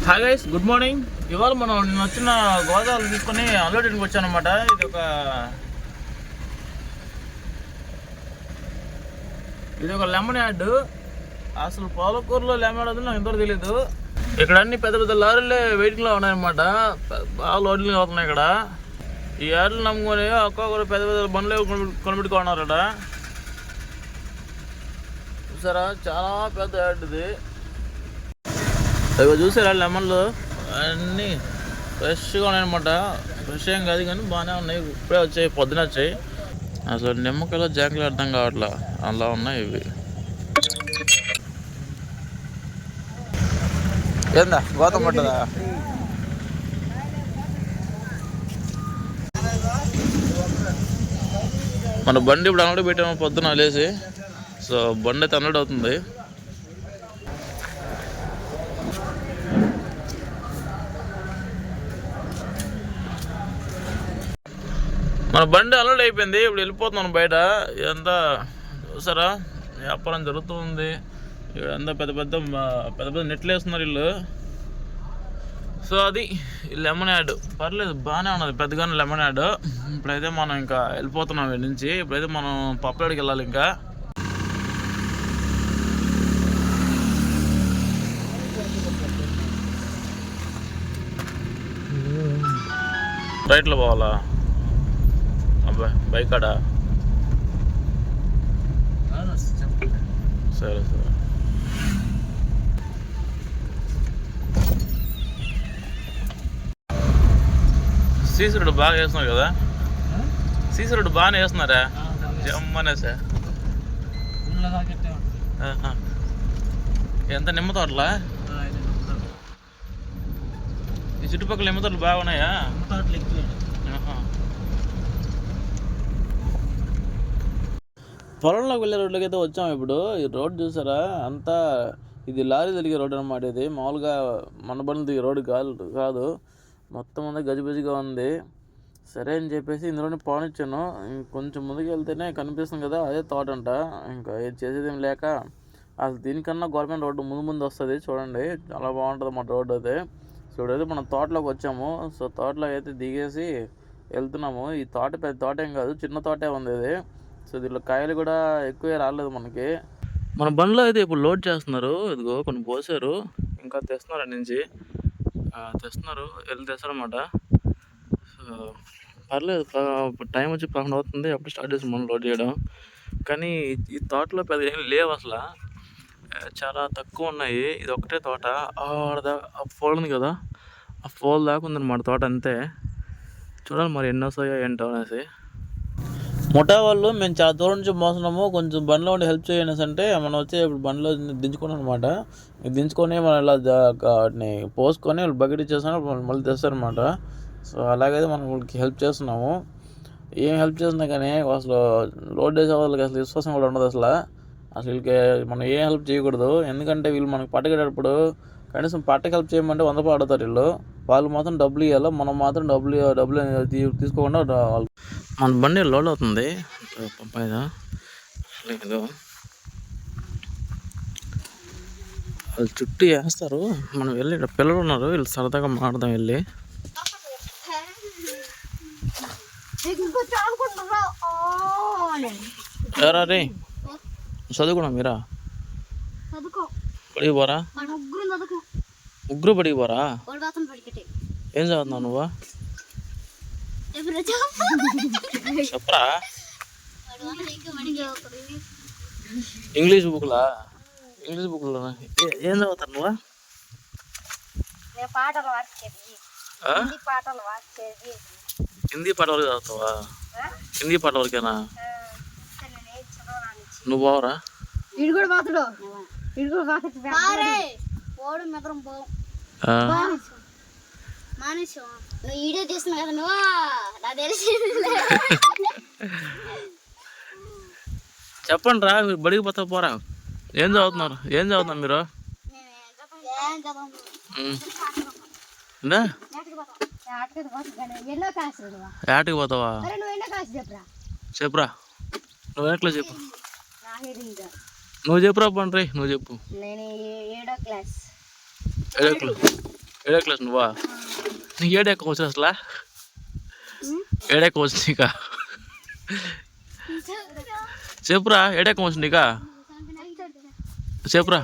Hi guys, good morning. ఇవాళ మనం నేను వచ్చిన గోదావరి తీసుకొని అన్లోడింగ్కి వచ్చాను అనమాట. ఇది ఒక లెమన్ యార్డ్. అసలు పాలకూరులో లెమన్ యార్డ్ నాకు ఇంతవరకు తెలీదు. ఇక్కడ అన్ని పెద్ద పెద్ద లారీలే వెయిటింగ్లో ఉన్నాయన్నమాట. బాగా లోడింగ్ అవుతున్నాయి ఇక్కడ. ఈ యార్డులు నమ్ముకొని ఒక్కొక్కరు పెద్ద పెద్ద బండ్లు కొనిపెట్టుకున్నారు ఇక్కడ. చూసారా, చాలా పెద్ద యార్డ్ ఇది. అవి చూసారా, లెమన్లు అన్నీ ఫ్రెష్గా ఉన్నాయన్నమాట. ఫ్రెష్ ఏం కాదు కానీ బాగానే ఉన్నాయి. ఇప్పుడే వచ్చాయి, పొద్దున వచ్చాయి. అసలు నిమ్మకాయలో జాంకులు అర్థం కావట్లా, అలా ఉన్నాయి ఇవి. ఏందా గోతం పట్టదా? మన బండి ఇప్పుడు అన్లోడ్ పెట్టాము పొద్దున లేసి. సో బండి అయితే అన్లోడ్ అవుతుంది. మన బండి అన్లోడ్ అయిపోయింది. ఇప్పుడు వెళ్ళిపోతున్నాను బయట. ఇదంతా చూసారా, వ్యాపారం జరుగుతుంది. ఇదంతా పెద్ద పెద్ద నెట్లు వేస్తున్నారు వీళ్ళు. సో అది లెమన్ యార్డ్. పర్లేదు, బాగానే ఉన్నది, పెద్దగానే లెమన్ యార్డ్. ఇప్పుడైతే మనం ఇంకా వెళ్ళిపోతున్నాం వీడి నుంచి. ఇప్పుడైతే మనం పప్పులాడికి వెళ్ళాలి. ఇంకా రైట్లో పోవాలా? బైక్ కాడా? సరే సరే. సీసీ రోడ్డు బాగా వేస్తున్నారు కదా. సీసీ రోడ్డు బాగానే వేస్తున్నారా? జమ్మనేసా. ఎంత నిమ్మ తోటలా? ఈ చుట్టుపక్కల నిమ్మ తోటలు బాగున్నాయా? పొలంలోకి వెళ్ళే రోడ్లకి అయితే వచ్చాము. ఇప్పుడు ఈ రోడ్ చూసారా, అంతా ఇది లారీ తిరిగే రోడ్ అనమాట. ఇది మామూలుగా మన బండ్లు దిగే రోడ్డు కాదు. మొత్తం అంతా గజిబిజిగా ఉంది. సరే అని చెప్పేసి ఇందులోనే పానిచ్చాను. ఇంకొంచెం ముందుకు వెళ్తేనే కనిపిస్తుంది కదా, అదే తోట అంట. ఇంకా ఏది చేసేదేం లేక అసలు దీనికన్నా గవర్నమెంట్ రోడ్డు ముందు వస్తుంది. చూడండి, చాలా బాగుంటుంది మన రోడ్డు అయితే. చూడైతే మనం తోటలోకి వచ్చాము. సో తోటలో అయితే దిగేసి వెళ్తున్నాము. ఈ తోట పెద్ద తోట ఏం కాదు, చిన్న తోటే ఉంది ఇది. సో దీంట్లో కాయలు కూడా ఎక్కువే రాలేదు మనకి. మన బండ్లో అయితే ఇప్పుడు లోడ్ చేస్తున్నారు. ఇదిగో కొన్ని పోసారు, ఇంకా తెస్తున్నారు. అక్కడి నుంచి తెస్తున్నారు, వెళ్ళి తెస్తారన్నమాట. సో పర్లేదు, టైం వచ్చి 11 అవుతుంది. అప్పుడు స్టార్ట్ చేసి మనం లోడ్ చేయడం. కానీ ఈ తోటలో పెద్ద ఏం లేవు అసలు, చాలా తక్కువ ఉన్నాయి. ఇది ఒకటే తోట. ఆ ఫోల్ ఉంది కదా, ఆ ఫోల్ దాకా ఉందన్నమాట తోట అంతే. చూడాలి మరి ఎన్ని వస్తాయో ఏంటో అనేసి. ముఠా వాళ్ళు మేము చాలా దూరం నుంచి మోస్తున్నాము, కొంచెం బండిలో ఉండి హెల్ప్ చేయండి అంటే మనం వచ్చి ఇప్పుడు బండిలో దించుకున్నాం అనమాట. దించుకొని మనం ఇలా వాటిని పోసుకొని వాళ్ళు బకెట్ ఇచ్చేస్తాను, మళ్ళీ తెస్తారనమాట. సో అలాగైతే మనం వాళ్ళకి హెల్ప్ చేస్తున్నాము. ఏం హెల్ప్ చేస్తున్నా కానీ అసలు లోడ్ చేసే వాళ్ళకి అసలు విశ్వాసం కూడా ఉండదు అసలు. వీళ్ళకి మనం ఏం హెల్ప్ చేయకూడదు. ఎందుకంటే వీళ్ళు మనకి పట్టగేటప్పుడు కనీసం పట్టకి హెల్ప్ చేయమంటే 100 రూపాయలు అడుగుతారు వీళ్ళు. వాళ్ళు మాత్రం డబ్బులు ఇవ్వాలి, మనం మాత్రం డబ్బులు తీసుకోకుండా వాళ్ళు. మన బండి లోడ్ అవుతుంది పైన. లేదు, వాళ్ళు చుట్టూ వేస్తారు. మనం వెళ్ళి ఇక్కడ పిల్లలు ఉన్నారు, వీళ్ళు సరదాగా మాట్లాడదాం వెళ్ళి. ఎవరా రే, చదువుకున్నా మీరా? పడికి పోరా? ముగ్గురు పడికి పోరా? ఏం చదువుతున్నావు నువ్వు? చెప్పరా? ఇంగ్లీష్ బుక్లా? ఇంగ్లీష్ బుక్లో ఏం చదువుతారు నువ్వు? హిందీ పాట వరకు చదువుతావా? హిందీ పాట వరకేనా? నువ్వు బావరా? చెప్పండి రా, మీరు బడికి పోతా పోరా. ఏం చదువుతున్నారు మీరు? ఏటకి పోతావా? చెప్పురా, నువ్వు ఎట్లా చెప్పు. నువ్వు చెప్పురా పండ్రి, నువ్వు చెప్పు. 7వ క్లాస్. ఏడో క్లాస్ నువ్వా? నీకు ఏడెక్క వచ్చు అసలు? ఏడెక్క వచ్చు నీకా? చెప్పురా, ఏడెక్క వచ్చు నీకా? చెప్పురా.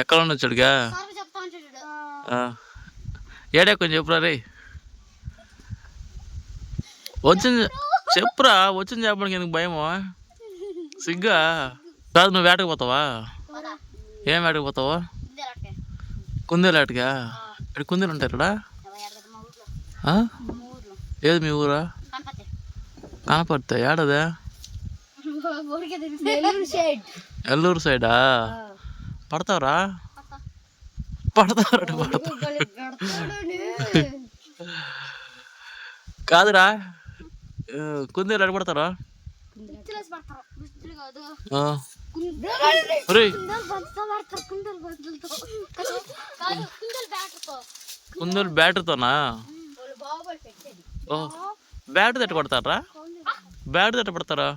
ఎక్కడ వచ్చాడుగా? ఏడెక్కని చెప్పురా రే. వచ్చింది చెప్పురా, వచ్చింది చెప్పడానికి ఎందుకు భయమో, సిగ్గా? కాదు, నువ్వు వేటకు పోతావా? ఏం వేటకు పోతావా? కుందేలాటగా? ఇక్కడ కుందేలు ఉంటాయి ఇక్కడ? ఏది మీ ఊరా? కనపడతాయి. ఏడదా? ఎల్లూరు సైడా? పడతావరా? పడతావరా? కాదురా, కుందేలు ఎడ పడతారా? కుందేలు బ్యాటరీతోనా? బ్యాటరీ తట్ట కొడతారా? బ్యాటరీ తట్ట పడతారా?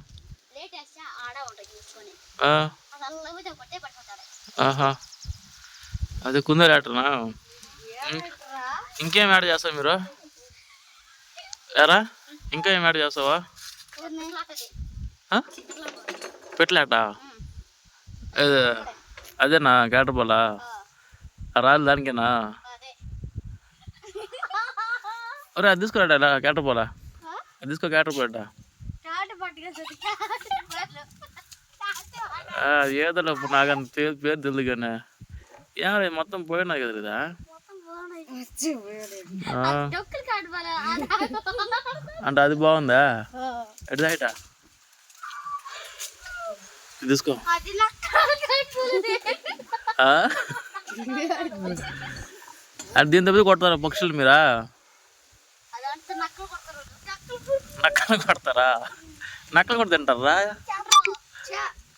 అదే కుందేలు ఆటనా? ఇంకేం యాడ్ చేస్తావు మీరు? ఎరా ఇంకా ఏం యాడ్ చేస్తావా? పెట్టలేట? అదేనా క్యాటర్ బాలా? రాదు దానికేనా? ఒరే అది తీసుకోరాడా క్యాటర్ బాలా? అది తీసుకో, క్యాటర్ బాలా. ఏదో నాకు పేరు తెలియదు కానీ ఏమో మొత్తం పోయినా కదా. అంటే అది బాగుందా? ఎటు దాయిట తీసుకో. అంటే దీని తప్పి కొడతారా పక్షులు మీరా? నక్కలు కొడతారా? నక్కలు కూడా తింటారా?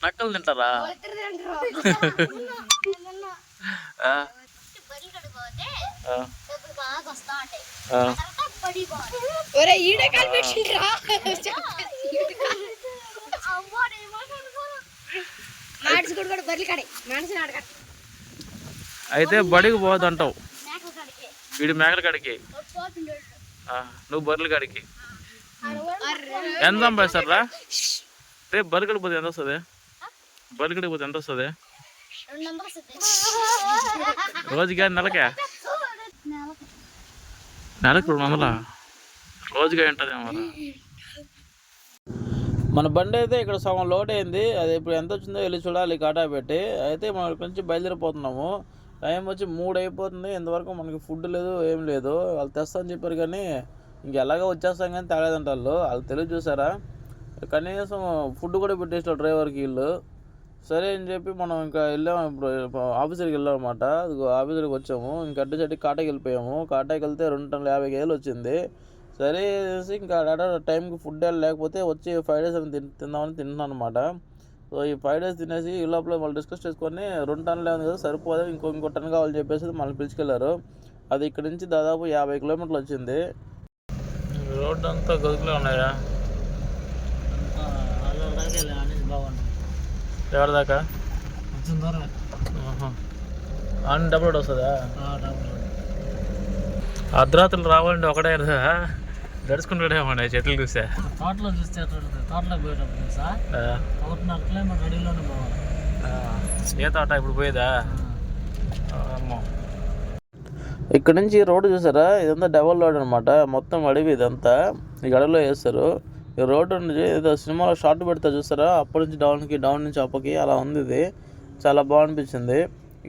నక్కలు తింటారా? అయితే బడికి పోదంటావు. వీడి మేకల కాడికి, నువ్వు బర్రెల కాడికి. ఎంత సంపాదిస్తారా రేపు? బరికడికి పోతే ఎంత వస్తుంది? బరికడికి పోతే ఎంత వస్తుంది రోజుగా? నెలకా? నెలకు 200 రోజుగా ఉంటుందేమో. మన బండి అయితే ఇక్కడ సగం లోడ్ అయింది. అది ఇప్పుడు ఎంత వచ్చిందో వెళ్ళి చూడాలి కాటా పెట్టి. అయితే మనం ఇక్కడి నుంచి బయలుదేరిపోతున్నాము. టైం వచ్చి 3 అయిపోతుంది. ఇంతవరకు మనకి ఫుడ్ లేదు, ఏం లేదు. వాళ్ళు తెస్తామని చెప్పారు కానీ ఇంకెలాగో వచ్చేస్తాం కానీ తేలేదంట వాళ్ళు తెలివి చూసారా? కనీసం ఫుడ్ కూడా పెట్టేసారు డ్రైవర్కి వీళ్ళు. సరే అని చెప్పి మనం ఇంకా వెళ్ళాము. ఇప్పుడు ఆఫీసర్కి వెళ్ళాం అనమాట. ఆఫీసర్కి వచ్చాము. ఇంక అడ్డు కాటాకి వెళ్ళిపోయాము. కాటాకి వెళ్తే 2 టన్నుల 50 కేజీలు వచ్చింది. సరే ఇంకా టైంకి ఫుడ్ లేకపోతే వచ్చి 5 డేస్ అని తిందామని తింటున్నాను అనమాట. సో ఈ 5 డేస్ తినేసి ఈ లోపల వాళ్ళు డిస్కస్ చేసుకొని 2 టన్నులు ఉంది కదా సరిపోదు, ఇంకో టన్ కావాలని చెప్పేసి మళ్ళీ పిలుచుకెళ్ళారు. అది ఇక్కడ నుంచి దాదాపు 50 కిలోమీటర్లు వచ్చింది. రోడ్డు అంతా గదుపులే ఉన్నాయా? ఎవరి దాకా? అన్ని డబ్బులు రోడ్ వస్తుందా? అర్ధరాత్రులు రావాలంటే ఒకటే గడుచుకుంటాడేమో చెట్లు చూసా. తోటలో చూస్తే తోటలోకి పోయేటప్పుడు చూసా 1.5 కిలోమీటర్ అడవిలోనే పోవాలి. ఏ తోట ఇప్పుడు పోయేదా? ఇక్కడ నుంచి రోడ్డు చూసారా? ఇదంతా డబల్ రోడ్ అనమాట. మొత్తం అడవి ఇదంతా. ఈ అడవిలో వేస్తారు. ఈ రోడ్డు నుంచి ఏదో సినిమాలో షార్ట్ పెడతా చూస్తారా? అప్పటి నుంచి డౌన్ నుంచి అప్పకి అలా ఉంది. ఇది చాలా బాగా అనిపించింది.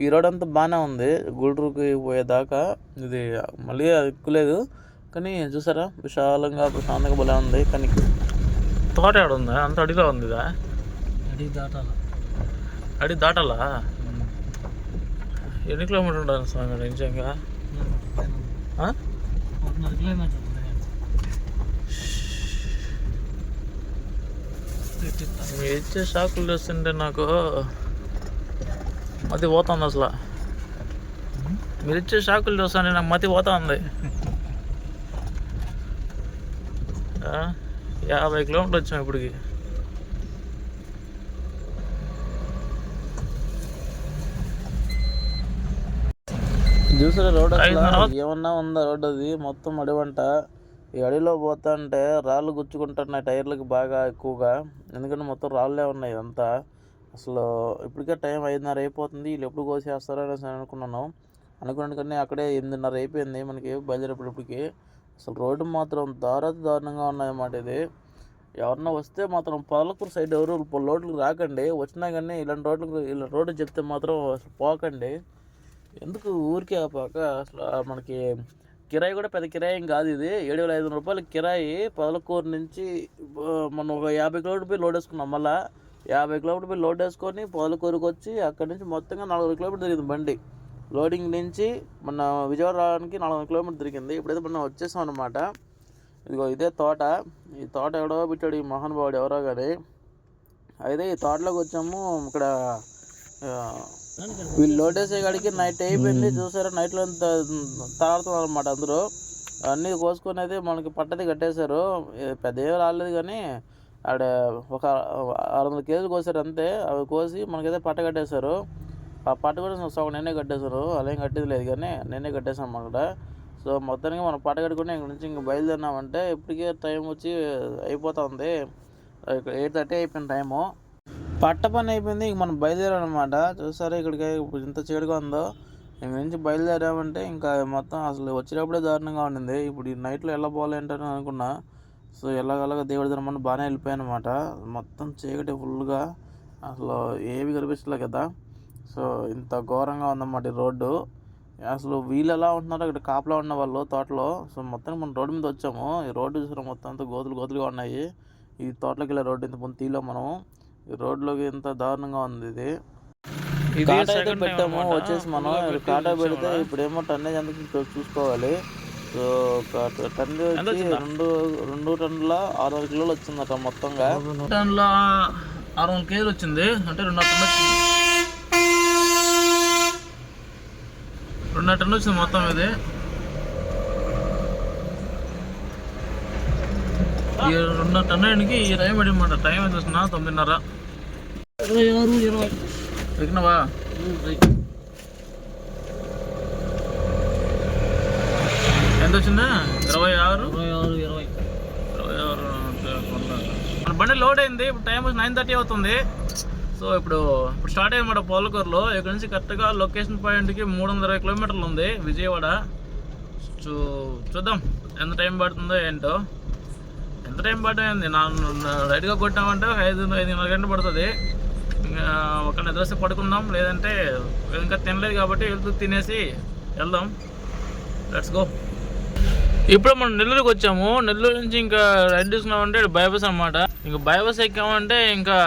ఈ రోడ్ అంతా బాగానే ఉంది గుంటూరుకి పోయేదాకా. ఇది మళ్ళీ ఎక్కులేదు కానీ చూసారా విశాలంగా ప్రశాంతంగా భలే ఉంది. కానీ తోట ఎక్కడ ఉందా? అంత అడిలో ఉంది. అడి దాటాలా? ఎన్ని కిలోమీటర్ ఉండాలి స్వామి నిజంగా? 1.5 కిలోమీటర్. మీరు ఇచ్చే షాకులు చూస్తుంటే నాకు మతి పోతుంది అసలు. మీరు ఇచ్చే షాకులు చూస్తుంటే నాకు మతి పోతుంది. 50 కిలోమీటర్లు వచ్చాం ఇప్పటికి. చూసారా రోడ్ అసలు ఏమన్నా ఉందా రోడ్? అది మొత్తం అడివంట. ఈ అడవిలో పోతుంటే రాళ్ళు గుచ్చుకుంటున్నాయి టైర్లకు బాగా ఎక్కువగా, ఎందుకంటే మొత్తం రాళ్ళే ఉన్నాయి ఇదంతా. అసలు ఇప్పటికే టైం 5:30 అయిపోతుంది, వీళ్ళు ఎప్పుడు కోసేస్తారో అనేసి అనుకున్నాను కానీ అక్కడే 8:30 అయిపోయింది మనకి బయలుదేరేటప్పటికి. అసలు రోడ్డు మాత్రం దారుణంగా ఉన్నాయన్నమాట. ఇది ఎవరన్నా వస్తే మాత్రం పాలకూరు సైడ్ ఎవరు రోడ్లకు రాకండి, వచ్చినా కానీ ఇలా రోడ్డు చెప్తే మాత్రం అసలు పోకండి. ఎందుకు ఊరికే ఆపాక అసలు మనకి కిరాయి కూడా పెద్ద కిరాయి ఏం కాదు. ఇది 7,500 రూపాయల కిరాయి. పాలకూరు నుంచి మనం ఒక 50 కిలోమీటర్ పోయి లోడ్ వేసుకున్నాం. మళ్ళీ 50 కిలోమీటర్ పోయి లోడ్ వేసుకొని పాలకూరుకి వచ్చి అక్కడి నుంచి మొత్తంగా 400 కిలోమీటర్ తిరిగింది బండి. లోడింగ్ నుంచి మన విజయవాడ రావడానికి 400 కిలోమీటర్ తిరిగింది. ఇప్పుడైతే మనం వచ్చేసాం అనమాట. ఇదిగో ఇదే తోట. ఈ తోట ఎవడో పెట్టాడు ఈ మహానుభావుడు, ఎవరో కానీ. అయితే ఈ తోటలోకి వచ్చాము. ఇక్కడ వీళ్ళు లోడ్ వేసే కాడికి నైట్ అయిపోయింది. చూసారా, నైట్లో తాడుతున్నారు అనమాట అందరూ. అన్నీ కోసుకొని అయితే మనకి పట్టది కట్టేశారు. పెద్ద ఏం రాలేదు కానీ ఆడ ఒక 600 కేజీలు కోసారు అంతే. అవి కోసి మనకైతే పట్ట కట్టేశారు. ఆ పట్ట కూడా సగం నేనే కట్టేశారు, అలాగేం కట్టేది లేదు కానీ నేనే కట్టేసాను అన్నమాట. సో మొత్తానికి మనం పట్ట కట్టుకుని ఇక్కడ నుంచి ఇంక బయలుదేరినామంటే ఇప్పటికే టైం వచ్చి అయిపోతుంది. 8:30 అయిపోయింది టైము. పట్ట పని అయిపోయింది, ఇంక మనం బయలుదేరామన్నమాట. చూసారా ఇక్కడికి ఇంత చీడగా ఉందో. ఇక్కడ నుంచి బయలుదేరామంటే ఇంకా మొత్తం అసలు వచ్చేటప్పుడే దారుణంగా ఉండింది. ఇప్పుడు ఈ నైట్లో ఎలా పోవాలంటారని అనుకున్నా. సో ఎలాగలాగా దేవుడి ధర్మని బాగానే వెళ్ళిపోయాను అనమాట. మొత్తం చీకటి ఫుల్గా, అసలు ఏవి కనిపించలే కదా. సో ఇంత ఘోరంగా ఉందన్నమాట ఈ రోడ్డు. అసలు వీళ్ళు ఎలా ఉంటున్నారో ఇక్కడ కాపలా ఉన్న వాళ్ళు తోటలో. సో మొత్తం మనం రోడ్డు మీద వచ్చాము. ఈ రోడ్డు చూసారా మొత్తం అంతా గోతులుగా ఉన్నాయి. ఈ తోటలోకి వెళ్ళే రోడ్డు ఇంత ముందు తీలో మనం ఈ రోడ్లోకి ఎంత దారుణంగా ఉంది. ఇది కాటా అయితే పెట్టాము వచ్చేసి మనం. కాటా పెడితే ఇప్పుడేమో టన్నేజ్ ఎందుకు చూసుకోవాలి. సో ఒక టన్ను వచ్చి 2 టన్నుల 600 కిలోలు వచ్చిందట మొత్తంగా. 2 టన్నుల 600 కేజీలు వచ్చింది అంటే 2 టన్ను వచ్చింది మొత్తం. ఇది 2 టన్నుకి ఈ టైం పడిందన్నమాట. టైం ఎంత వస్తున్నా 9:30. 26, 20 ఎక్కినవా? ఎంత వచ్చిందా? 26, 20. మన బండి లోడ్ అయింది. ఇప్పుడు టైం వచ్చి 9:30 అవుతుంది. సో ఇప్పుడు స్టార్ట్ అయ్యమాట పాలకూరులో. ఇక్కడ నుంచి కరెక్ట్గా లొకేషన్ పాయింట్కి 320 కిలోమీటర్లు ఉంది విజయవాడ. సో చూద్దాం ఎంత టైం పడుతుందో ఏంటో. ఎంత టైం పడుతుంది రైట్గా కొట్టామంటే 5-5:30 గంటలు పడుతుంది. ఇంకా ఒక నిద్రస్తే పడుకుందాం, లేదంటే ఇంకా తినలేదు కాబట్టి వెళ్తూ తినేసి వెళ్దాం. Let's go. ఇప్పుడు మనం నెల్లూరుకి వచ్చాము. నెల్లూరు నుంచి ఇంకా రైడ్ తీసుకున్నామంటే బైపాస్ అనమాట. ఇంకా బైపాస్ ఎక్కామంటే ఇంకా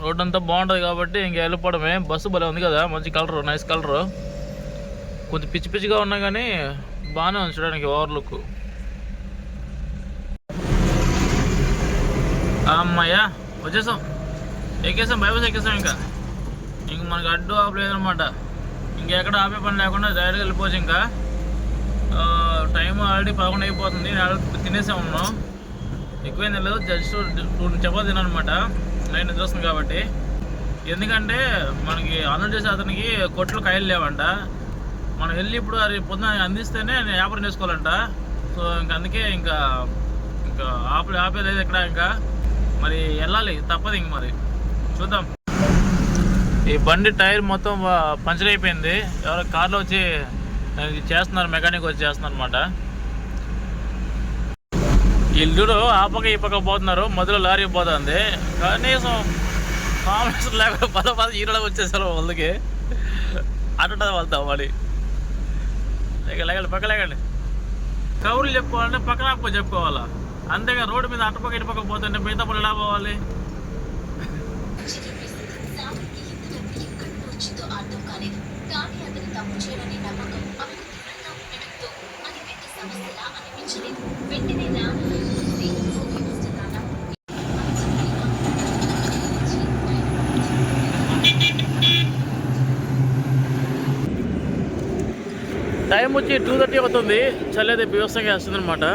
రోడ్ అంతా బాగుంటుంది కాబట్టి ఇంకా వెళ్ళిపోవడమే. బస్సు భలే ఉంది కదా, మంచి కలరు, నైస్ కలరు. కొంచెం పిచ్చిగా ఉన్నా కానీ బాగానే ఉంది చూడడానికి ఓవర్లుక్. అమ్మాయ్యా వచ్చేసాం, ఎక్కేసాం, బైపాస్ ఎక్కేసాం. ఇంకా మనకి అడ్డు ఆపలేదనమాట. ఇంకెక్కడ ఆపే పని లేకుండా డైరెక్ట్గా వెళ్ళిపోవచ్చు. ఇంకా టైం ఆల్రెడీ 11 అయిపోతుంది. తినేసే ఉన్నాం, ఎక్కువేం తెలియదు. జస్ట్ 2 చపాతీ తినమాట. నైట్ నిద్ర వస్తుంది కాబట్టి. ఎందుకంటే మనకి ఆన్లైన్ చేసే అతనికి కొట్లు కాయలు లేవంట. మనం వెళ్ళి ఇప్పుడు అది పొద్దున అందిస్తేనే వ్యాపారం చేసుకోవాలంట. సో అందుకే ఇంకా ఆపేది ఇక్కడ. ఇంకా మరి వెళ్ళాలి, తప్పదు. ఇంక మరి చూద్దాం. ఈ బండి టైర్ మొత్తం పంచర్ అయిపోయింది. ఎవరో కార్లో వచ్చి చేస్తున్నారు, మెకానిక్ వచ్చి చేస్తున్నారు అనమాట. వీళ్ళు ఆ పక్క ఈ పక్క పోతున్నారు, మధ్యలో లారీ పోతుంది. కనీసం కాంబినేషన్ లేకుండా పద ఈరోజు వచ్చేసారు వాళ్ళకి. అటుంటుంది వాళ్ళతో మరి. లేకండి పక్క లేకండి. కౌరులు చెప్పుకోవాలంటే పక్కన చెప్పుకోవాలా, అంతేగా. రోడ్డు మీద అటుపక్క ఇటుపక్క పోతుంటే మిగతా పనులు ఎలా పోవాలి? టైం వచ్చి 2:30 అవుతుంది. చలి అయితే బీభత్సంగా వేస్తుంది అనమాట.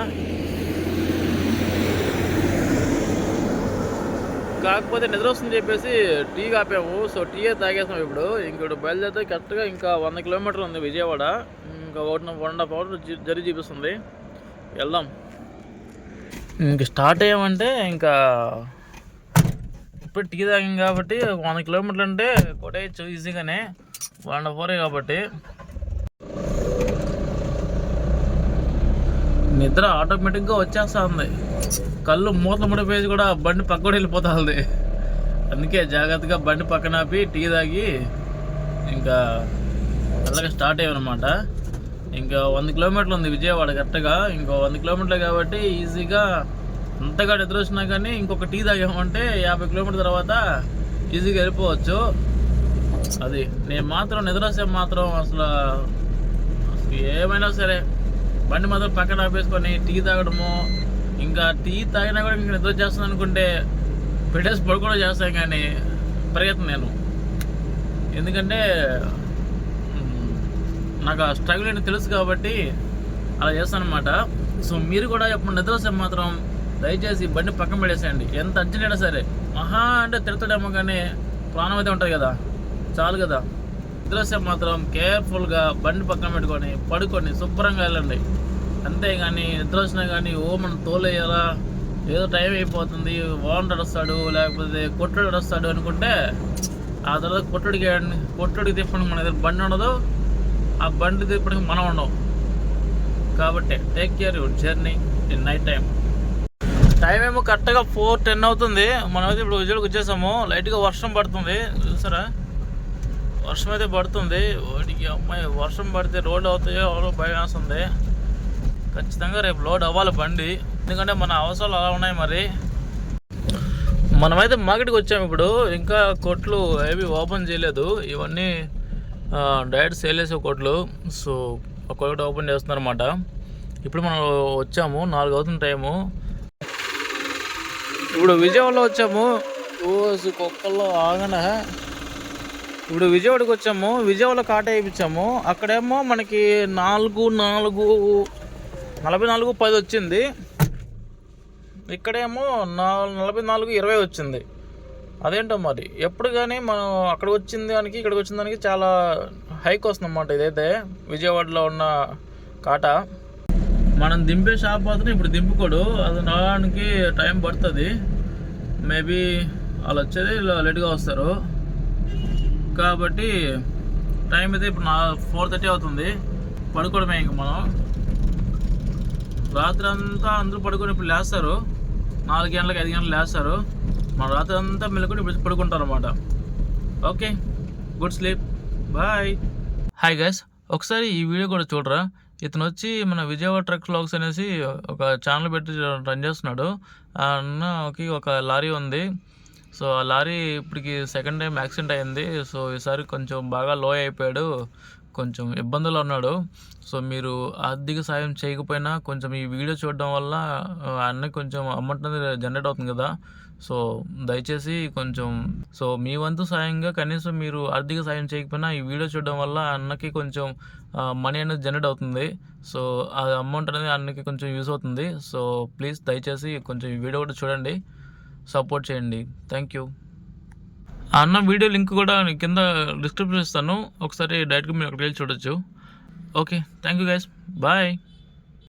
కాకపోతే నిద్ర వస్తుందని చెప్పేసి టీ కాపాము. సో టీ తాగేసాం. ఇప్పుడు బయలుదేరితే కరెక్ట్గా ఇంకా 100 కిలోమీటర్లు ఉంది విజయవాడ. ఇంకా 1.5 అవర్ జరిగి చూపిస్తుంది. వెళ్దాం. ఇంక స్టార్ట్ అయ్యామంటే ఇంకా ఇప్పుడు టీ తాగాం కాబట్టి 100 కిలోమీటర్లు అంటే కొట్టేయచ్చు ఈజీగానే. 1.5 అవర్ కాబట్టి నిద్ర ఆటోమేటిక్గా వచ్చేస్తూ ఉంది. కళ్ళు మూతలు ముడిపోయేది కూడా బండి పక్కన వెళ్ళిపోతుంది. అందుకే జాగ్రత్తగా బండి పక్కన ఆపి టీ తాగి ఇంకా మెల్లగా స్టార్ట్ అయ్యామన్నమాట. ఇంకా 100 కిలోమీటర్లు ఉంది విజయవాడ కరెక్ట్గా. ఇంకో 100 కిలోమీటర్లు కాబట్టి ఈజీగా అంతగా నిద్ర వచ్చినా కానీ ఇంకొక టీ తాగామంటే 50 కిలోమీటర్ల తర్వాత ఈజీగా వెళ్ళిపోవచ్చు. అది నేను మాత్రం నిద్ర వస్తే మాత్రం అసలు ఏమైనా సరే బండి మాత్రం పక్కన ఆపేసుకొని టీ తాగడము, ఇంకా టీ తాగినా కూడా ఇంకా నిద్ర చేస్తాను అనుకుంటే పెట్టేసి పడుకోవడం చేస్తాను, కానీ పరిగెత్తను నేను. ఎందుకంటే నాకు ఆ స్ట్రగుల్ ఏంటో తెలుసు కాబట్టి అలా చేస్తాను అనమాట. సో మీరు కూడా ఎప్పుడు నిద్ర వస్తే మాత్రం దయచేసి బండి పక్కన పడేసేయండి. ఎంత అర్జెంట్ అయినా సరే. మహా అంటే తిడతాడేమో కానీ ప్రాణం అయితే ఉంటుంది కదా, చాలు కదా. నిద్ర వస్తే మాత్రం కేర్ఫుల్గా బండి పక్కన పెట్టుకొని పడుకొని శుభ్రంగా వెళ్ళండి. అంతేగాని నిద్ర వచ్చినా కానీ మనం తోలేయాలా, ఏదో టైం అయిపోతుంది, ఓనర్ వస్తాడు లేకపోతే కొట్టుడు వస్తాడు అనుకుంటే ఆ తర్వాత కొట్టుడికి తిప్పడానికి మన దగ్గర బండి ఉండదు, ఆ బండి తిప్పడానికి మనం ఉండవు. కాబట్టి take care your journey in night time. Time ఏమో కరెక్ట్గా 4:10 అవుతుంది. మనమైతే ఇప్పుడు విజయవాడకి వచ్చేసాము. లైట్గా వర్షం పడుతుంది, చూసారా? వర్షం అయితే పడుతుంది. వాటికి అమ్మాయి వర్షం పడితే రోడ్డు అవుతాయో ఎవరో భయం వేస్తుంది. ఖచ్చితంగా రేపు లోడ్ అవ్వాలి బండి, ఎందుకంటే మన అవసరాలు అలా ఉన్నాయి. మరి మనమైతే మార్కెట్కి వచ్చాము. ఇప్పుడు ఇంకా కొట్లు ఏవి ఓపెన్ చేయలేదు. ఇవన్నీ డైరెక్ట్ సేల్ చేసే కొట్లు. సో ఒక్కొక్కటి ఓపెన్ చేస్తున్నారు అన్నమాట. ఇప్పుడు మనం వచ్చాము, 4 అవుతుంది టైము. ఇప్పుడు విజయవాడలో వచ్చాము. కుక్కల్లో ఆగన ఇప్పుడు విజయవాడకి వచ్చాము. విజయవాడలో కాట వేయించాము. అక్కడేమో మనకి 44:10 వచ్చింది. ఇక్కడేమో 44:20 వచ్చింది. అదేంటో మరి ఎప్పుడు కానీ మనం అక్కడికి వచ్చిన దానికి ఇక్కడికి వచ్చిన దానికి చాలా హైక్ వస్తుంది అన్నమాట. ఇదైతే విజయవాడలో ఉన్న కాట. మనం దింపే షాప్ మాత్రం ఇప్పుడు దింపుకోడు, అది రావడానికి టైం పడుతుంది. మేబీ వాళ్ళు వచ్చేది లేట్గా వస్తారు కాబట్టి టైం అయితే ఇప్పుడు 4:30 అవుతుంది. పడుకోవడమే ఇంక మనం. రాత్రి అంతా అందరూ పడుకొని ఇప్పుడు లేస్తారు. 4 గంటలకు 5 గంటలకు లేస్తారు. మన రాత్రి అంతా మెలుకొని ఇప్పుడు పడుకుంటారు అన్నమాట. Okay, good sleep, bye. Hi guys, ఒకసారి ఈ వీడియో కూడా చూడరా. ఇతను వచ్చి మన విజయవాడ ట్రక్ వ్లాగ్స్ అనేసి ఒక ఛానల్ పెట్టి రన్ చేస్తున్నాడు. ఆ అన్నకి ఒక లారీ ఉంది. సో ఆ లారీ ఇప్పటికి సెకండ్ టైం యాక్సిడెంట్ అయింది. సో ఈసారి కొంచెం బాగా లో అయిపోయాడు, కొంచెం ఇబ్బందులు ఉన్నాడు. సో మీరు ఆర్థిక సాయం చేయకపోయినా కొంచెం ఈ వీడియో చూడడం వల్ల అన్నకి కొంచెం అమౌంట్ అనేది జనరేట్ అవుతుంది కదా. సో దయచేసి కొంచెం మీ వంతు సాయంగా కనీసం మీరు ఆర్థిక సాయం చేయకపోయినా ఈ వీడియో చూడడం వల్ల అన్నకి కొంచెం మనీ అనేది జనరేట్ అవుతుంది. సో ఆ అమౌంట్ అనేది అన్నకి కొంచెం యూస్ అవుతుంది. సో ప్లీజ్ దయచేసి కొంచెం ఈ వీడియో కూడా చూడండి, సపోర్ట్ చేయండి. Thank you. ఆ అన్న వీడియో లింక్ కూడా కింద డిస్క్రిప్షన్ ఇస్తాను, ఒకసారి డైరెక్ట్గా మీరు అక్కడికి వెళ్ళి చూడొచ్చు. Okay, thank you guys, bye.